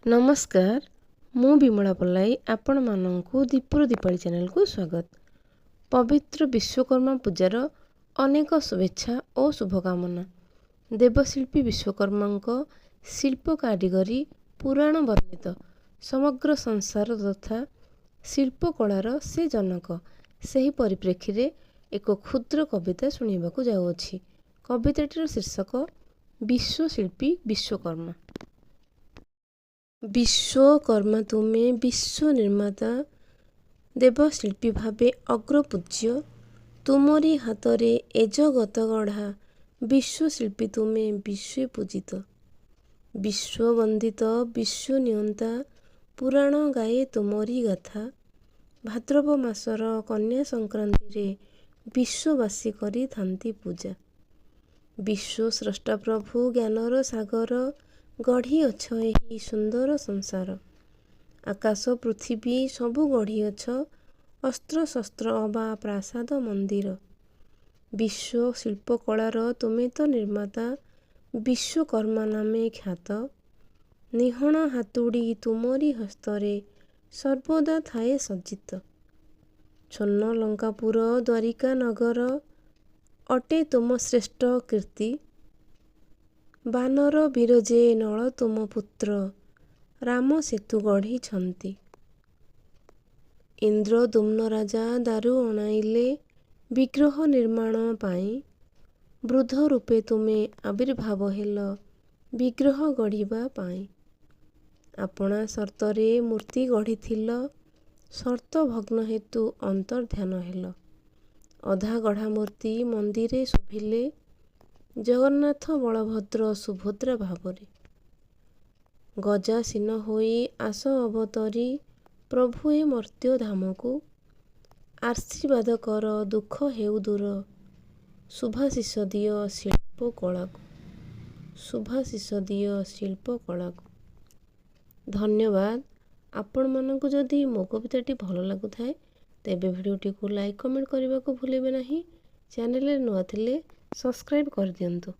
नमस्कार मु विमला पल्लाई आपण मानंकु दीपुर दीपावली चैनल को स्वागत। पवित्र विश्वकर्मा पूजार अनेक शुभेच्छा और शुभकामना। देवशिल्पी विश्वकर्मा शिल्प कारीगरी पुराण वर्णित समग्र संसार तथा शिल्पकलार से जनक। सही परिप्रेक्षी रे एक क्षुद्र कविता शुणा जाउछि। कविताटीर शीर्षक विश्वशिल्पी विश्वकर्मा। विश्वकर्मा तुमे विश्व निर्माता देवशिल्पी भावे अग्रपूज्य तुमरी हातरे ए जगत गढ़ा विश्वशिल्पी तुमे विश्व पूजित विश्ववंदित विश्व नियंता पुराण गाए तुमरी गाथा भाद्रव मासर कन्या संक्रांति रे विश्ववासी करी थांती पूजा। विश्व स्रष्टा प्रभु ज्ञानर सागर गढ़ी अछ एही सुंदर संसार। आकाश पृथ्वी सबु गढ़ी अछ अस्त्र शस्त्र अबा प्रासाद मंदिर। विश्व शिल्पकलार तुमे तो निर्माता विश्वकर्मा नामे ख्यात। निहण हातुड़ी तुमरी हस्तरे सर्वदा थाए सज्जित। छन्न लंकापुर द्वारिका नगर अटे तुम श्रेष्ठ कीर्ति। बानर बिरजे नल तुम पुत्र राम सेतु गढ़ी छंती। इंद्र दुम्न राजा दारु अणाइले विग्रह निर्माण पाई। वृद्ध रूपे तुमे आविर्भाव हेल विग्रह गढ़िबा पाई। आपणा सर्तरे मूर्ति गढ़िथिल शर्त भग्न हेतु अंतर्ध्यान हेल। अधा गढ़ा मूर्ति मंदिरे शोभिले जगन्नाथ बलभद्र सुभद्रा भावरे। गजासीन होई आस अवतरी प्रभु ए मर्त्य धामको। आशीर्वाद कर दुख हेउ दूर शुभाशीष दिय शिल्प कला को। शुभाशीष दिय शिल्प कला को। धन्यवाद। आपण मानकु जदि मो कविताटी भल लागुथाए तेबे भिडियोटी को लाइक कमेंट करने को भूलेबे नहीं। चैनल रे नुआ थिले सब्सक्राइब कर दियंतु।